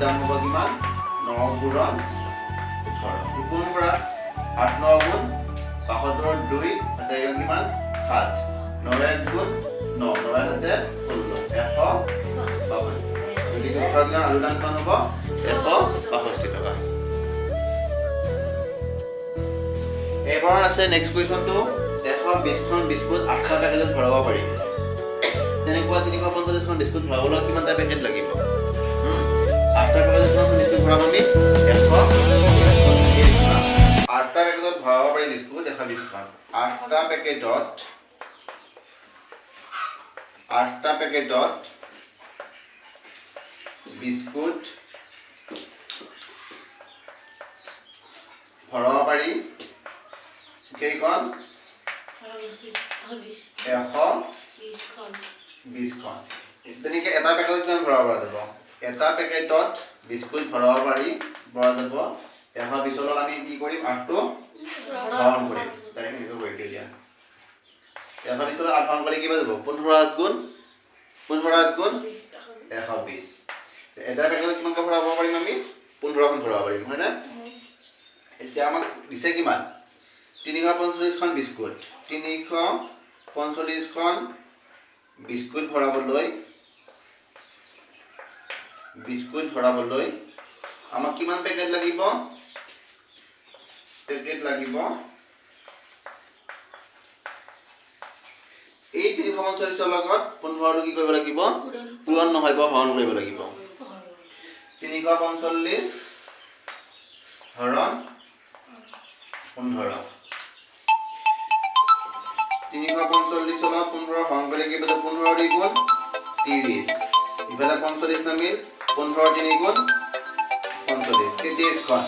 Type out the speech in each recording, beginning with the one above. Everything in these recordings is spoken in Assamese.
দাম হ'ব কিমান 9 পূৰণ 18 গুণ কৰা 8 9 গুণ 75 2 এটা কিমান 7 9 1 গুণ 9 9 হাতে 16 162 গতিকে উত্তৰৰ আলুৰ দাম কিমান হ'ব 162 টকা। এবাৰ আছে নেক্সট কুৱেশ্যনটো 120খন বিস্কুট 8টা পেকেটত ভৰাব পাৰি। তেনেকুৱা 345খন বিস্কুট ভৰাবলৈ কিমানটা পেকেট লাগিব? 8টা পেকেটত বিস্কুট ভৰাব আমি 8টা পেকেটত ভৰাব পাৰি বিস্কুট 120খন। 8টা পেকেটত বিস্কুট ভৰাব পাৰি কেইখন? 120খন। তেনেকৈ এটা পেকেটত কিমান ভৰাব পৰা যাব? এটা পেকেটত বিস্কুট ভৰাব পাৰি পৰা যাব 120 লগত আমি কি কৰিম 8টো হৰণ কৰিম। ডাইৰেক্ট সেইটো কৰি দিয়া 120 লগত 8 হৰণ কৰিলে কিমান যাব 15 গুণ 120। এটা পেকেটত কিমানকৈ ভৰাব পাৰিম আমি 15খন ভৰাব পাৰিম হয় না? এতিয়া আমাক দিছে কিমান 345খন বিস্কুট 345খন বিস্কুট ভৰাবলৈ আমাক কিমান পেকেট লাগিব? এই 345 লগত 15টো কি কৰিব লাগিব পূৰণ নহয় হৰণ কৰিব লাগিব। 345 হৰণ 15 345 লগত 15 হৰণ কৰিলে কি হ'ব 15 2 গুণ 30 ইফালে 45 নামিল 15 3 গুণ 45 30খন।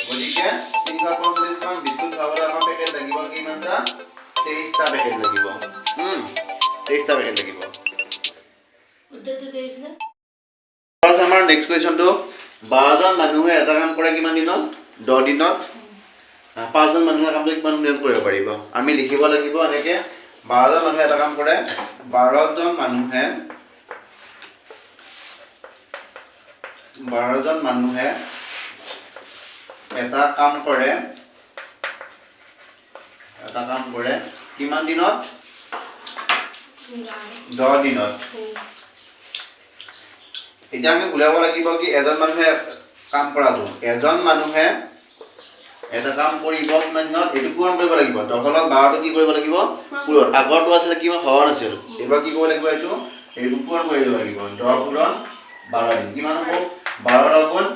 গতিকে 345খন বিস্কুট ভৰাবলৈ আমাৰ পেকেট লাগিব কিমানটা 23টা পেকেট লাগিব। 23টা পেকেট লাগিব। উত্তৰটো 23 না? আমাৰ নেক্সট কুৱেশ্যনটো 12জন মানুহে এটা কাম কৰে কিমান দিনত 10 দিনত 5জন মানুহে কামটো কিমান দিনত কৰিব পাৰিব? আমি লিখিব লাগিব এনেকৈ 12জন মানুহে এটা কাম কৰে 12জন মানুহে এটা কাম কৰে কিমান দিনত 10 দিনত। এতিয়া আমি উলিয়াব লাগিব কি এজন মানুহে কাম কৰাটো এজন মানুহে এটা কাম কৰিব কিমান দিনত এইটো পূৰণ কৰিব লাগিব 10 লগত 12টো কি কৰিব লাগিব পূৰণ। আগৰটো আছিল কিমান হৰণ আছিল এবাৰ কি কৰিব লাগিব এইটো পূৰণ কৰিব লাগিব 10 পূৰণ 12 দিন কিমান হ'ব 12 গুণ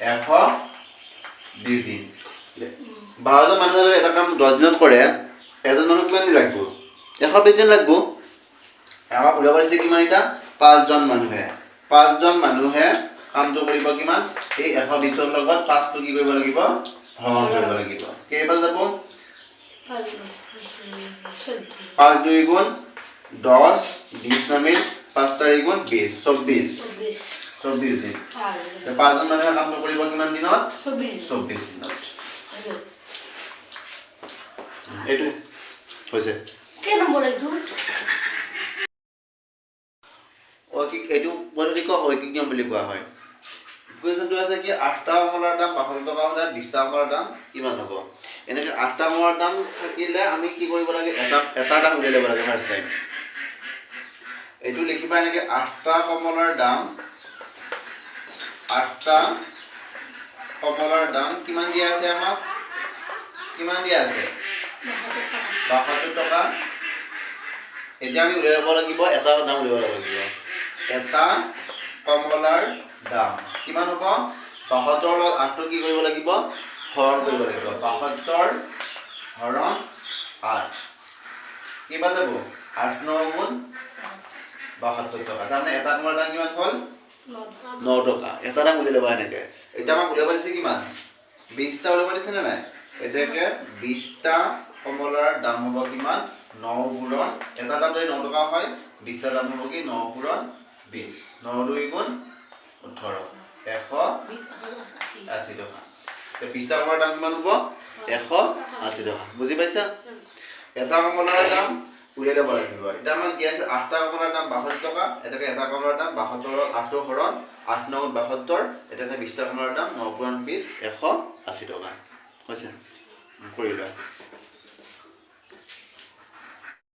120 দিন। 12জন মানুহে যদি এটা কাম 10 দিনত কৰে এজন মানুহ কিমান দিন লাগিব 120 দিন লাগিব। আমাক উলিয়াব দিছে কিমান এটা 5জন মানুহে কামটো কৰিব কিমান এই 120ৰ লগত 5টো কি কৰিব লাগিব হৰণ কৰিব লাগিব। কেইবাৰ যাব 5 2 গুণ 10 20 নামিল 5 4 গুণ 20 24 দিন। 5জন মানুহে কামটো কৰিব কিমান দিনত 24 দিনত। এইটো হৈছে কে নম্বৰ এইটো এইটো পদ্ধতিক ঐকিক নিয়ম বুলি কোৱা হয়। কুৱেশ্যনটো আছে কি 8টা কমলাৰ দাম 75 টকা হ'লে 20টা কমলাৰ দাম কিমান হ'ব? এনেকৈ 8টা কমলাৰ দাম থাকিলে আমি কি কৰিব লাগে এটা দাম উলিয়াই ল'ব লাগে ফাৰ্ষ্ট টাইম। এইটো লিখিবা এনেকৈ 8টা কমলাৰ দাম কিমান দিয়া আছে আমাক কিমান দিয়া আছে 72 টকা। এতিয়া আমি উলিয়াব লাগিব এটা দাম উলিয়াব লাগিব এটা কমলাৰ দাম কিমান হ'ব 72 লগত 8টো কি কৰিব লাগিব হৰণ কৰিব লাগিব 72 হৰণ 8 কিমান যাব 8 9 গুণ 72 টকা। তাৰমানে এটা কমলাৰ দাম কিমান হ'ল 9 টকা। এটা দাম উলিয়াই ল'বা এনেকৈ। এতিয়া আমাক উলিয়াব দিছে কিমান 20টা উলিয়াব দিছে নে নাই? এতিয়াকে 20টা কমলাৰ দাম হ'ব কিমান 9 পূৰণ এটা দাম যদি 9 টকা হয় 20টাৰ দাম হ'ব কি 9 পূৰণ 20 9 2 গুণ 18 180 টকা। 20টা কমলাৰ দাম কিমান হ'ব 180 টকা। বুজি পাইছা? এটা কমলাৰ দাম উলিয়াই ল'ব লাগিব এতিয়া আমাক দিয়া আছে 8টা কমলাৰ দাম 62 টকা এটাকে এটা কমলাৰ দাম 72 8 হৰণ 8 9 72 এটাকে 20টা কমলাৰ দাম 9 20 180 টকা হৈছে কৰি লোৱা